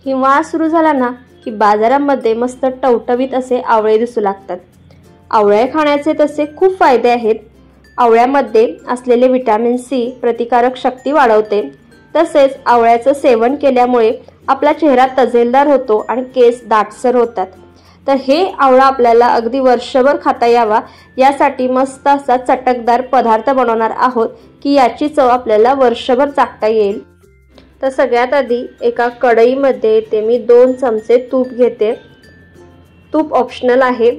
हिवाळा सुरू झाला ना की बाजारामध्ये मस्त टवटवीत असे आवळे दिसू लागतात। आवळे खाण्याचे तसे खूप फायदे आहेत। आवळ्यामध्ये असलेले व्हिटॅमिन सी प्रतिकारक शक्ती वाढवते। तसेच आवळ्याचे सेवन केल्यामुळे आपला चेहरा तजेलदार होतो आणि केस दाटसर होतात। तर हे आवळा आपल्याला अगदी वर्षभर खाता यावा यासाठी मस्त असा चटकदार पदार्थ बनवणार आहोत की याची चव आपल्याला वर्षभर चाखता येईल। तर सगळ्यात आधी एका कढईमध्ये ते मी 2 चमचे तूप घेते। तूप ऑप्शनल आहे,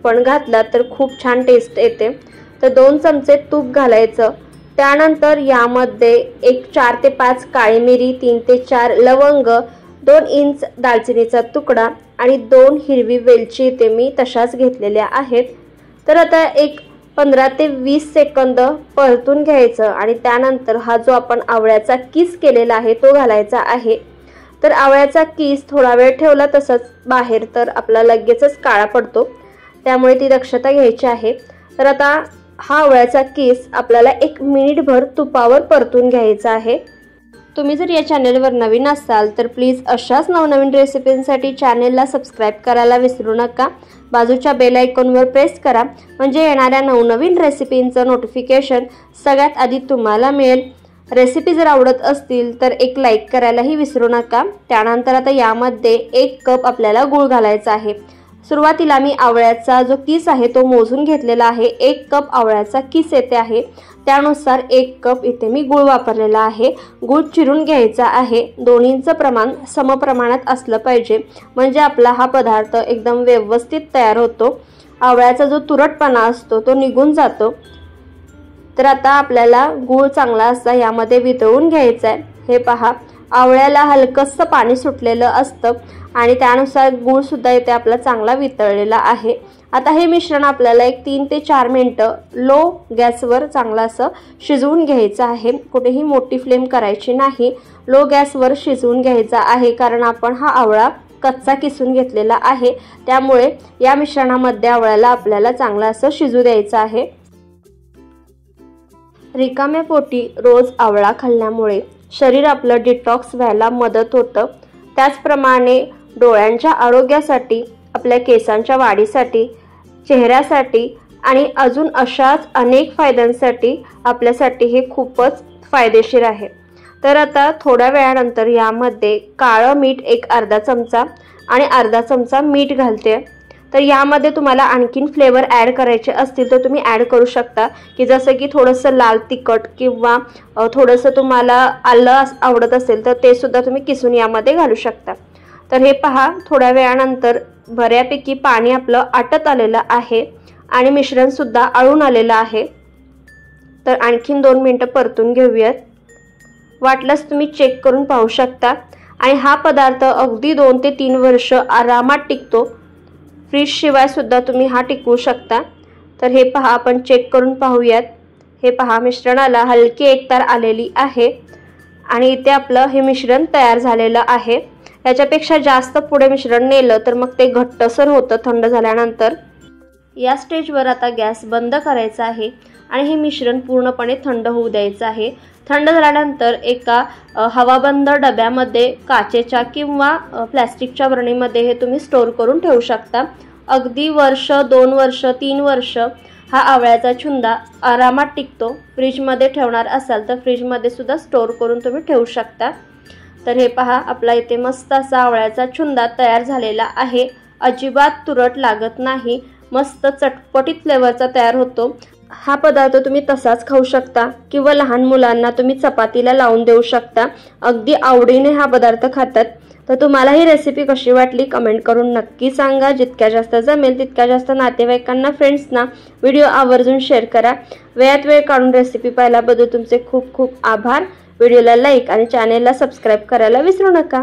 पण घातला तर खूप छान टेस्ट येते। तर 2 चमचे तूप घालायचं। त्यानंतर यामध्ये एक 4 ते 5 काळी मिरी, 3 ते 4 लवंग, 2 इंच दालचिनीचा तुकडा आणि 2 हिरवी वेलची ते मी तशाच घेतलेल्या आहेत। तर आता एक 15 ते 20 सेकंद परतून घ्यायचं आणि त्यानंतर हा जो आपण आवळ्याचा किस केलेला आहे तो घालायचा आहे। तर आवळ्याचा किस थोडा वेळ ठेवला तसंच बाहेर तर आपला लगेचच काळा पडतो, त्यामुळे ती दक्षता घ्यायची आहे। तर आता हा आवळ्याचा किस आपल्याला 1 मिनिटभर तुपावर परतून घ्यायचा आहे। तुम्ही जर या चॅनलवर नवीन असाल तर प्लीज अशाच नवनवीन रेसिपींसाठी चॅनलला सबस्क्राइब करायला विसरू नका। बाजूच्या बेल आयकॉनवर प्रेस करा, म्हणजे येणाऱ्या नवनवीन रेसिपींचं नोटिफिकेशन सगळ्यात आधी तुम्हाला मिळेल। रेसिपी जर आवडत असतील तर एक लाईक करायलाही विसरू नका। त्यानंतर आता यामध्ये 1 कप आपल्याला गूळ घालायचा आहे। सुरुवातीला मी आवळ्याचा जो किस आहे तो मोजून घेतलेला आहे। 1 कप आवळ्याचा किस येते आहे, त्यानुसार 1 कप इथे मी गूळ वापरलेला आहे। गूळ चिरून घ्यायचा आहे। दोन्हींचं प्रमाण समप्रमाणात असलं पाहिजे, म्हणजे आपला हा पदार्थ एकदम व्यवस्थित तयार होतो। आवळ्याचा जो तुरटपणा असतो तो निघून जातो। तर आता आपल्याला गूळ चांगला असा यामध्ये वितळून घ्यायचा आहे। हे पहा, आवळ्याला हलकसं पाणी सुटलेलं असतं आणि त्यानुसार गूळ सुद्धा इथे आपला चांगला वितळलेला आहे। आता हे मिश्रण आपल्याला एक 3 ते 4 मिनिटं लो गॅसवर चांगलं असं शिजवून घ्यायचं आहे। कुठेही मोठी फ्लेम करायची नाही, लो गॅसवर शिजवून घ्यायचा आहे, कारण आपण हा आवळा कच्चा किसून घेतलेला आहे। त्यामुळे या मिश्रणामध्ये आवळ्याला आपल्याला चांगलं असं शिजू द्यायचं आहे। रिकाम्या पोटी रोज आवळा खाल्ल्यामुळे शरीर आपलं डिटॉक्स व्हायला मदत होतं। त्याचप्रमाणे डोळ्यांच्या आरोग्यासाठी, आपल्या केसांच्या वाढीसाठी, चेहऱ्यासाठी आणि अजून अशाच अनेक फायद्यांसाठी आपल्यासाठी हे खूपच फायदेशीर आहे। तर आता थोड्या वेळानंतर यामध्ये काळं मीठ एक अर्धा चमचा आणि अर्धा चमचा मीठ घालते। तर यामध्ये तुम्हाला आणखीन फ्लेवर ॲड करायचे असतील तर तुम्ही ॲड करू शकता, की जसं की थोडंसं लाल तिखट किंवा थोडंसं तुम्हाला आलं आवडत असेल तर ते सुद्धा तुम्ही किसून यामध्ये घालू शकता। तर हे पहा, थोड्या वेळानंतर बऱ्यापैकी पाणी आपलं आटत आलेलं आहे आणि मिश्रण सुद्धा आळून आलेलं आहे। तर आणखीन 2 मिनिटं परतून घेऊयात। वाटलंच तुम्ही चेक करून पाहू शकता आणि हा पदार्थ अगदी 2 ते 3 वर्ष आरामात टिकतो। फ्रीज शिवाय सुद्धा तुम्ही हा टिकवू शकता। तर हे पहा, आपण चेक करून पाहूयात। हे पहा, मिश्रणाला हलकी एकतार आलेली आहे आणि इथे आपलं हे मिश्रण तयार झालेलं आहे। याच्यापेक्षा जास्त पुढे मिश्रण नेलं तर मग ते घट्टसर होतं थंड झाल्यानंतर। या स्टेजवर आता गॅस बंद करायचा आहे आणि हे मिश्रण पूर्णपणे थंड होऊ द्यायचं आहे। थंड झाल्यानंतर एका हवाबंद डब्यामध्ये, काचेच्या किंवा प्लास्टिकच्या बरणीमध्ये हे तुम्ही स्टोर करून ठेवू शकता। अगदी वर्ष, 2 वर्ष, 3 वर्ष हा आवळ्याचा छुंदा आरामात टिकतो। फ्रीजमध्ये ठेवणार असाल तर फ्रीजमध्ये सुद्धा स्टोर करून तुम्ही ठेवू शकता। तर हे पहा, आपला इथे मस्त असा आवळ्याचा छुंदा तयार झालेला आहे। अजिबात तुरट लागत नाही, मस्त चटपटीत फ्लेवरचा तयार होतो। हा पदार्थ तुम्ही तसाच खाऊ शकता किंवा लहान मुलांना तुम्ही चपातीला लावून देऊ शकता। अगदी आवडीने हा पदार्थ खातात। तर तुम्हाला ही रेसिपी कशी वाटली कमेंट करून नक्की सांगा। जितक्या जास्त जमेल तितक्या जास्त नातेवाईकांना, फ्रेंड्सना व्हिडिओ आवर्जून शेअर करा। वेळात वेळ काढून रेसिपी पाहिल्याबद्दल तुमचे खूप खूप आभार। व्हिडिओला लाईक आणि चॅनेलला सबस्क्राइब करायला विसरू नका।